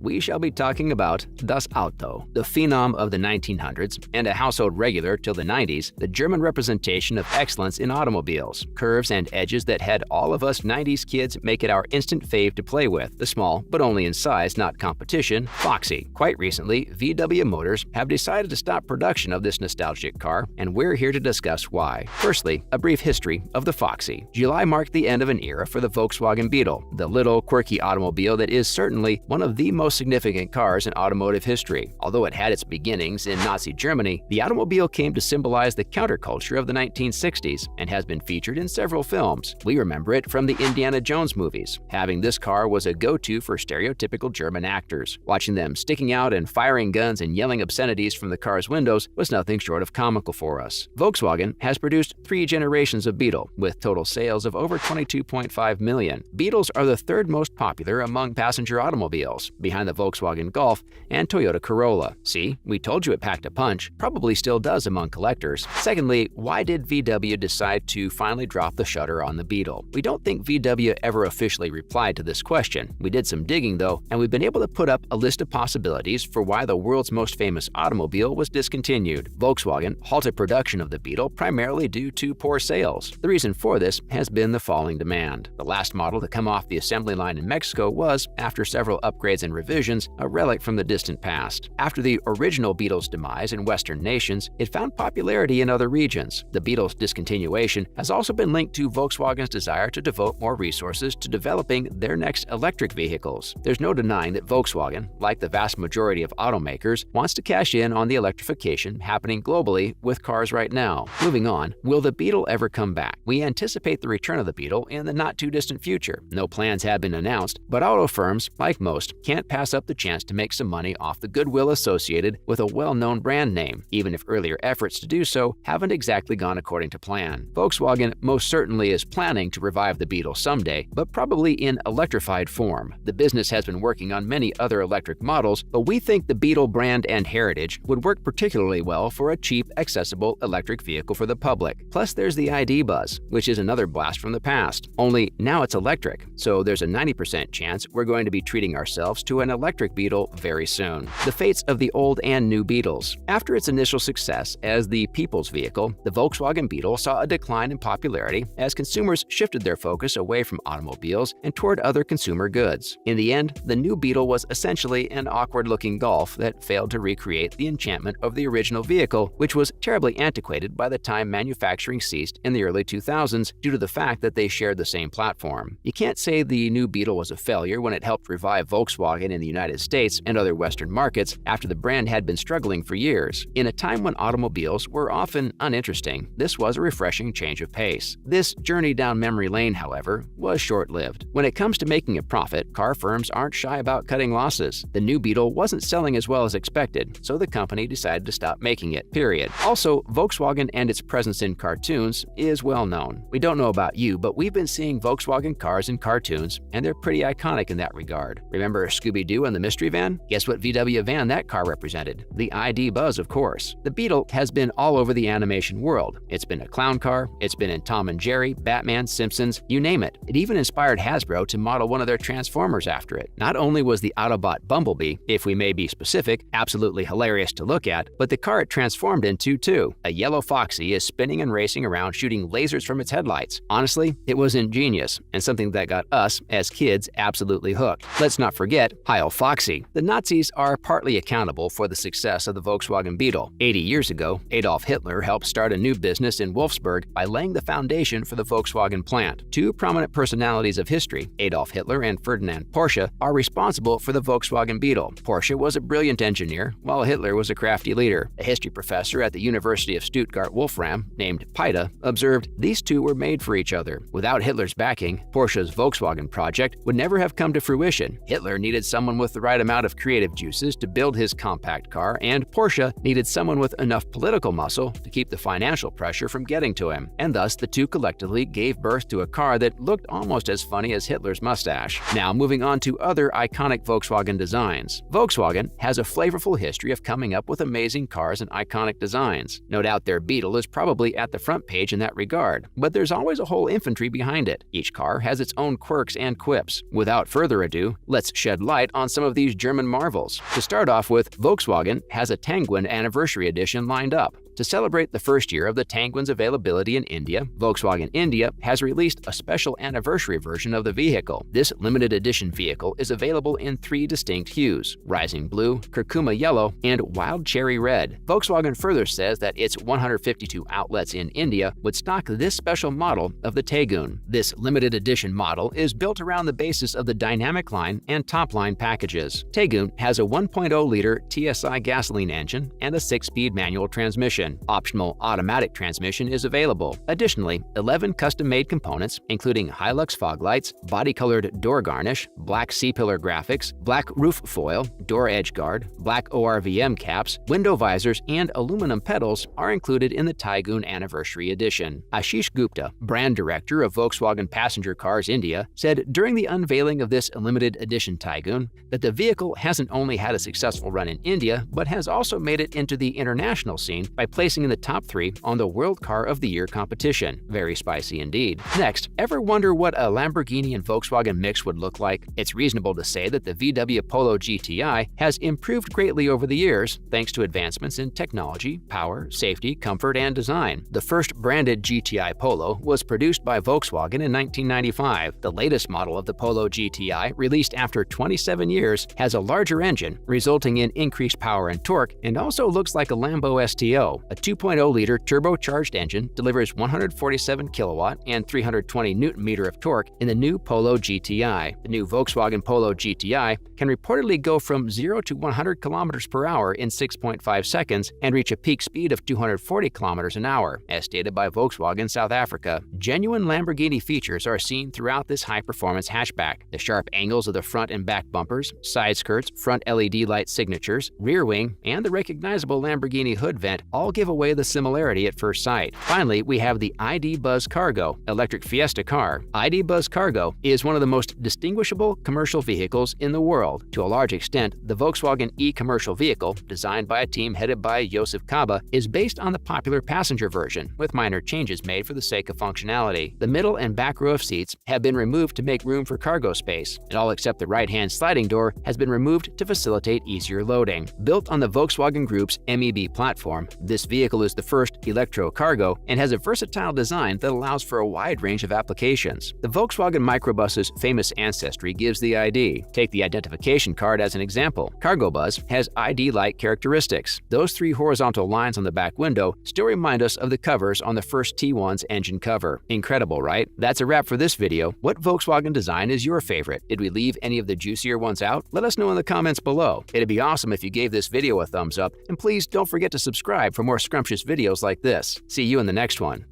we shall be talking about Das Auto. The phenom of the 1900s and a household regular till the 90s, the German representation of excellence in automobiles, curves and edges that had all of us 90s kids make it our instant fave to play with, the small, but only in size, not competition, Foxy. Quite recently, VW Motors have decided to stop production of this nostalgic car, and we're here to discuss why. Firstly, a brief history of the Foxy. July marked the end of an era for the Volkswagen Beetle, the little, quirky automobile that is certainly one of the most significant cars in automotive history. Although it had its beginnings in Nazi Germany, the automobile came to symbolize the counterculture of the 1960s and has been featured in several films. We remember it from the Indiana Jones movies. Having this car was a go-to for stereotypical German actors. Watching them sticking out and firing guns and yelling obscenities from the car's windows was nothing short of comical for us. Volkswagen has produced 3 generations of Beetle, with total sales of over 22.5 million. Beetles are the third most popular among passenger automobiles, behind the Volkswagen Golf and Toyota Corolla. See, we told you it packed a punch. Probably still does among collectors. Secondly, why did VW decide to finally drop the shutter on the Beetle? We don't think VW ever officially replied to this question. We did some digging though, and we've been able to put up a list of possibilities for why the world's most famous automobile was discontinued. Volkswagen halted production of the Beetle primarily due to poor sales. The reason for this has been the falling demand. The last model to come off the assembly line in Mexico was, after several upgrades and revisions, a relic from the distant past. After the original Beetle's demise in Western nations, it found popularity in other regions. The Beetle's discontinuation has also been linked to Volkswagen's desire to devote more resources to developing their next electric vehicles. There's no denying that Volkswagen, like the vast majority of automakers, wants to cash in on the electrification happening globally with cars right now. Moving on, will the Beetle ever come back? We anticipate the return of the Beetle in the not-too-distant future. No plans have been announced, but auto firms, like most, can't pass up the chance to make some money off the goodwill associated with a well-known brand name, even if earlier efforts to do so haven't exactly gone according to plan. Volkswagen most certainly is planning to revive the Beetle someday, but probably in electrified form. The business has been working on many other electric models, but we think the Beetle brand and heritage would work particularly well for a cheap, accessible electric vehicle for the public. Plus, there's the ID Buzz, which is another blast from the past. Only now it's electric, so there's a 90% chance we're going to be treating ourselves to an electric Beetle very soon. The fates of the old and new Beetles. After its initial success as the people's vehicle, the Volkswagen Beetle saw a decline in popularity as consumers shifted their focus away from automobiles and toward other consumer goods. In the end, the new Beetle was essentially an awkward-looking Golf that failed to recreate the enchantment of the original vehicle, which was terribly antiquated by the time manufacturing ceased in the early 2000s due to the fact that they shared the same platform. You can't say the new Beetle was a failure when it helped revive Volkswagen in the United States and other Western markets after the brand had been struggling for years. In a time when automobiles were often uninteresting, this was a refreshing change of pace. This journey down memory lane, however, was short-lived. When it comes to making a profit, car firms aren't shy about cutting losses. The new Beetle wasn't selling as well as expected, so the company decided to stop making it, period. Also, Volkswagen and its presence in cartoons is well known. We don't know about you, but we've been seeing Volkswagen cars in cartoons, and they're pretty iconic in that regard. Remember Scooby-Doo and the Mystery Van? Guess what VW van that car represented? The ID Buzz, of course. The Beetle has been all over the animation world. It's been a clown car, it's been in Tom and Jerry, Batman, Simpsons, you name it. It even inspired Hasbro to model one of their Transformers after it. Not only was the Autobot Bumblebee, if we may be specific, absolutely hilarious to look at, but the car it transformed into too. A yellow Foxy is spinning and racing around shooting lasers from its headlights. Honestly, it was ingenious and something that got us, as kids, absolutely hooked. Let's not forget Heil Foxy. The Nazis are partly accountable for the success of the Volkswagen Beetle. 80 years ago, Adolf Hitler helped start a new business in Wolfsburg by laying the foundation for the Volkswagen plant. Two prominent personalities of history, Adolf Hitler and Ferdinand Porsche, are responsible for the Volkswagen Beetle. Porsche was a brilliant engineer, while Hitler was a crafty leader. A history professor at the University of Stuttgart Wolfram, named Peita, observed these two were made for each other. Without Hitler's backing, Porsche's Volkswagen project would never have come to fruition. Hitler needed someone with the right amount of creative juices to build his compact car, and Porsche needed someone with enough political muscle to keep the financial pressure from getting to him. And thus, the two collectively gave birth to a car that looked almost as funny as Hitler's mustache. Now, moving on to other iconic Volkswagen designs. Volkswagen has a flavorful history of coming up with amazing cars and iconic designs. No doubt their Beetle is probably at the front page in that regard, but there's always a whole infantry behind it. Each car has its own quirks and quips. Without further ado, let's shed light light on some of these German marvels. To start off with, Volkswagen has a Tanguin Anniversary Edition lined up. To celebrate the first year of the Tanguin's availability in India, Volkswagen India has released a special anniversary version of the vehicle. This limited edition vehicle is available in 3 distinct hues: Rising Blue, Curcuma Yellow, and Wild Cherry Red. Volkswagen further says that its 152 outlets in India would stock this special model of the Tangun. This limited edition model is built around the basis of the Dynamic Line and Top Line packages. Tangun has a 1.0-liter TSI gasoline engine and a 6-speed manual transmission. Optional automatic transmission is available. Additionally, 11 custom-made components, including Hilux fog lights, body-colored door garnish, black C-pillar graphics, black roof foil, door edge guard, black ORVM caps, window visors, and aluminum pedals, are included in the Tangun Anniversary Edition. Ashish Gupta, brand director of Volkswagen Passenger Cars India, said during the unveiling of this limited edition Tangun that the vehicle hasn't only had a successful run in India, but has also made it into the international scene by placing in the top 3 on the World Car of the Year competition. Very spicy indeed. Next, ever wonder what a Lamborghini and Volkswagen mix would look like? It's reasonable to say that the VW Polo GTI has improved greatly over the years thanks to advancements in technology, power, safety, comfort, and design. The first branded GTI Polo was produced by Volkswagen in 1995. The latest model of the Polo GTI, released after 27 years, has a larger engine, resulting in increased power and torque, and also looks like a Lambo STO. A 2.0-liter turbocharged engine delivers 147 kilowatt and 320 newton-meter of torque in the new Polo GTI. The new Volkswagen Polo GTI can reportedly go from 0 to 100 kilometers per hour in 6.5 seconds and reach a peak speed of 240 kilometers an hour, as stated by Volkswagen South Africa. Genuine Lamborghini features are seen throughout this high-performance hatchback. The sharp angles of the front and back bumpers, side skirts, front LED light signatures, rear wing, and the recognizable Lamborghini hood vent all give away the similarity at first sight. Finally, we have the ID. Buzz Cargo electric Fiesta car. ID. Buzz Cargo is one of the most distinguishable commercial vehicles in the world. To a large extent, the Volkswagen e-commercial vehicle, designed by a team headed by Josef Kaba, is based on the popular passenger version, with minor changes made for the sake of functionality. The middle and back row of seats have been removed to make room for cargo space, and all except the right-hand sliding door has been removed to facilitate easier loading. Built on the Volkswagen Group's MEB platform, this vehicle is the first electro cargo and has a versatile design that allows for a wide range of applications. The Volkswagen microbus's famous ancestry gives the ID. Take the identification card as an example. Cargo Buzz has ID-like characteristics. Those 3 horizontal lines on the back window still remind us of the covers on the first T1's engine cover. Incredible, right? That's a wrap for this video. What Volkswagen design is your favorite? Did we leave any of the juicier ones out? Let us know in the comments below. It'd be awesome if you gave this video a thumbs up, and please don't forget to subscribe for more scrumptious videos like this. See you in the next one.